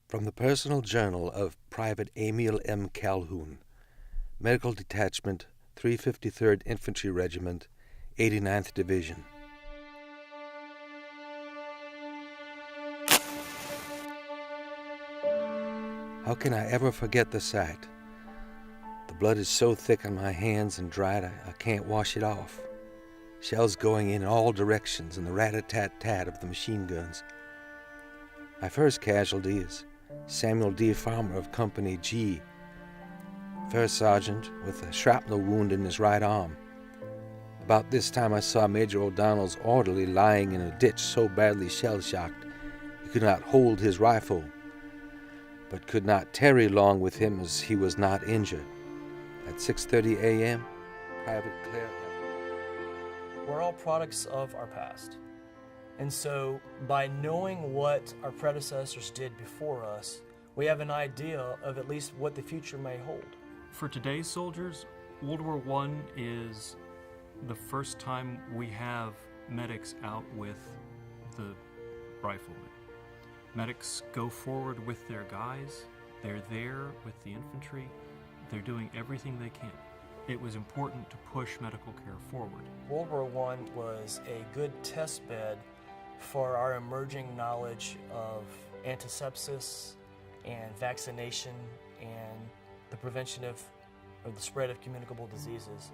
From the personal journal of Private Emil M. Calhoun, Medical Detachment, 353rd Infantry Regiment, 89th Division. How can I ever forget the sight? The blood is so thick on my hands and dried I can't wash it off. Shells going in all directions and the rat-a-tat-tat of the machine guns. My first casualty is Samuel D. Farmer of Company G, First Sergeant with a shrapnel wound in his right arm. About this time I saw Major O'Donnell's orderly lying in a ditch so badly shell-shocked he could not hold his rifle, but could not tarry long with him as he was not injured. At 6:30 a.m., Private Claire... We're all products of our past. And so by knowing what our predecessors did before us, we have an idea of at least what the future may hold. For today's soldiers, World War I is the first time we have medics out with the riflemen. Medics go forward with their guys, they're there with the infantry, they're doing everything they can. It was important to push medical care forward. World War I was a good test bed for our emerging knowledge of antisepsis and vaccination and the prevention of the spread of communicable diseases.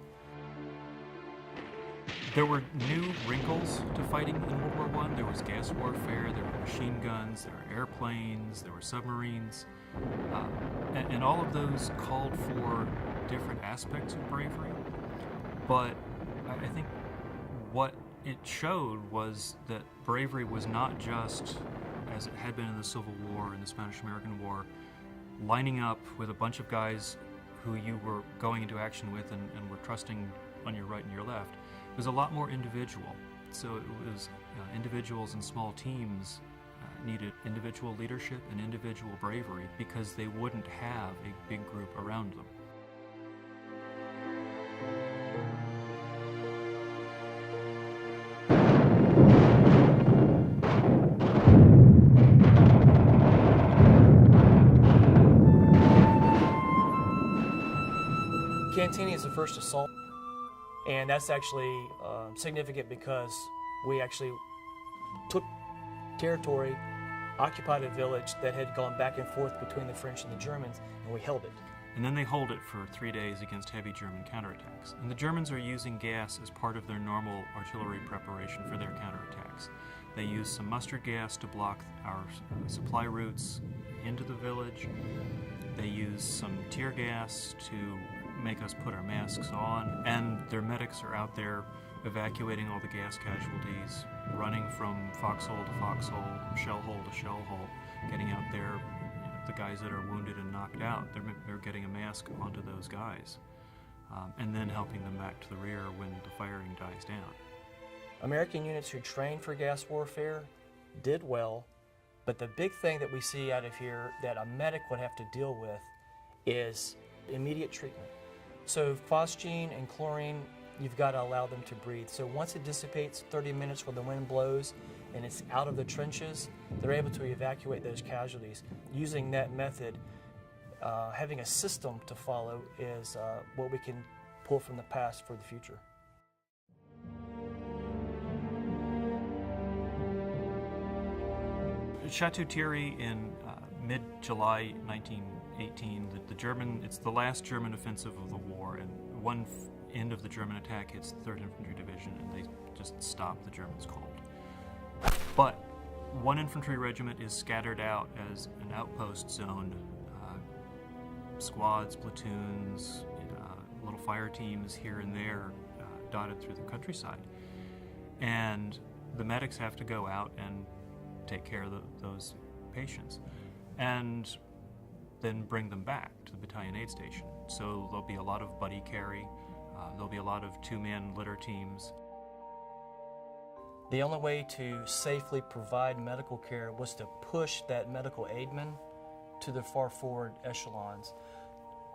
There were new wrinkles to fighting in World War I. There was gas warfare, there were machine guns, there were airplanes, there were submarines, and all of those called for different aspects of bravery. But I think what it showed was that bravery was not just, as it had been in the Civil War and the Spanish-American War, lining up with a bunch of guys who you were going into action with and were trusting on your right and your left. It was a lot more individual. So it was individuals and small teams needed individual leadership and individual bravery because they wouldn't have a big group around them. Cantigny is the first assault, and that's actually significant because we actually took territory, occupied a village that had gone back and forth between the French and the Germans, and we held it. And then they hold it for 3 days against heavy German counterattacks. And the Germans are using gas as part of their normal artillery preparation for their counterattacks. They use some mustard gas to block our supply routes into the village. They use some tear gas to make us put our masks on, and their medics are out there evacuating all the gas casualties, running from foxhole to foxhole, shell hole to shell hole, getting out there. The guys that are wounded and knocked out, they're getting a mask onto those guys, and then helping them back to the rear when the firing dies down. American units who trained for gas warfare did well, but the big thing that we see out of here that a medic would have to deal with is immediate treatment. So phosgene and chlorine, you've got to allow them to breathe. So once it dissipates, 30 minutes when the wind blows and it's out of the trenches, they're able to evacuate those casualties. Using that method, having a system to follow is what we can pull from the past for the future. Chateau-Thierry in mid-July 1918, it's the last German offensive of the war, and one end of the German attack hits the 3rd Infantry Division, and they just stop the Germans cold. But one infantry regiment is scattered out as an outpost zone, squads, platoons, little fire teams here and there dotted through the countryside. And the medics have to go out and take care of those patients and then bring them back to the battalion aid station. So there'll be a lot of buddy carry, there'll be a lot of 2-man litter teams. The only way to safely provide medical care was to push that medical aidman to the far forward echelons.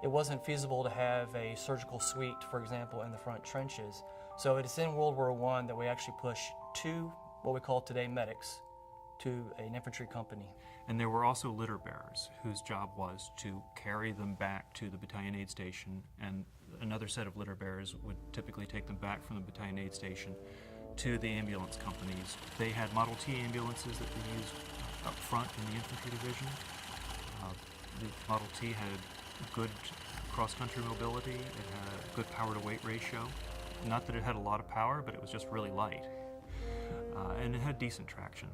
It wasn't feasible to have a surgical suite, for example, in the front trenches. So it's in World War I that we actually push 2, what we call today medics, to an infantry company. And there were also litter bearers whose job was to carry them back to the battalion aid station, and another set of litter bearers would typically take them back from the battalion aid station to the ambulance companies. They had Model T ambulances that they used up front in the infantry division. The Model T had good cross-country mobility. It had a good power-to-weight ratio. Not that it had a lot of power, but it was just really light. And it had decent traction.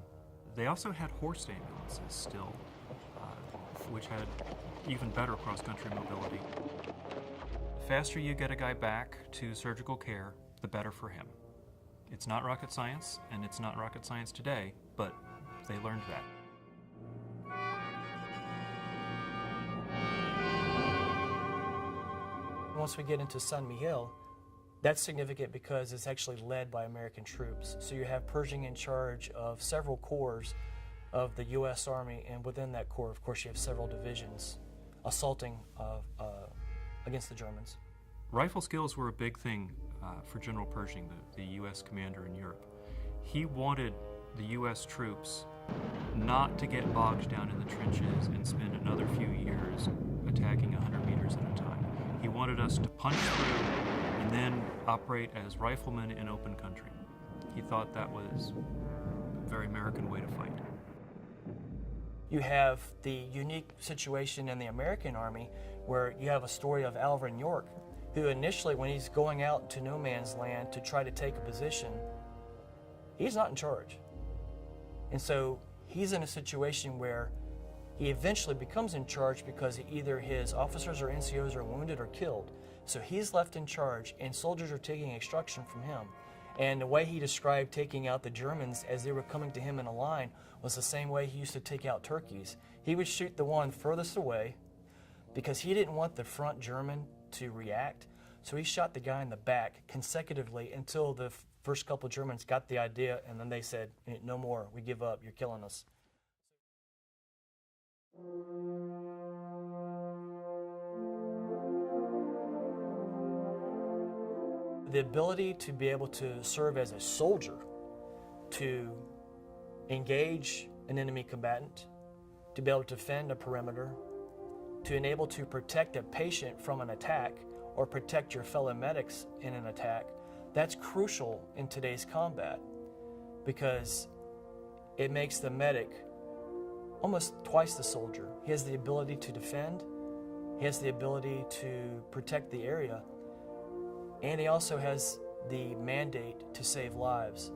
They also had horse ambulances still, which had even better cross-country mobility. The faster you get a guy back to surgical care, the better for him. It's not rocket science, and it's not rocket science today, but they learned that. Once we get into San Mihiel, that's significant because it's actually led by American troops. So you have Pershing in charge of several corps of the U.S. Army, and within that corps, of course, you have several divisions assaulting against the Germans. Rifle skills were a big thing for General Pershing, the U.S. commander in Europe. He wanted the U.S. troops not to get bogged down in the trenches and spend another few years attacking 100 meters at a time. He wanted us to punch through and then operate as riflemen in open country. He thought that was a very American way to fight. You have the unique situation in the American Army where you have a story of Alvin York, who initially, when he's going out to no man's land to try to take a position, he's not in charge. And so he's in a situation where he eventually becomes in charge because either his officers or NCOs are wounded or killed. So he's left in charge, and soldiers are taking instruction from him. And the way he described taking out the Germans as they were coming to him in a line was the same way he used to take out turkeys. He would shoot the one furthest away because he didn't want the front German to react. So he shot the guy in the back consecutively until the first couple Germans got the idea, and then they said, "No more, we give up, you're killing us." The ability to be able to serve as a soldier, to engage an enemy combatant, to be able to defend a perimeter, to enable to protect a patient from an attack or protect your fellow medics in an attack, that's crucial in today's combat because it makes the medic almost twice the soldier. He has the ability to defend, he has the ability to protect the area, and he also has the mandate to save lives.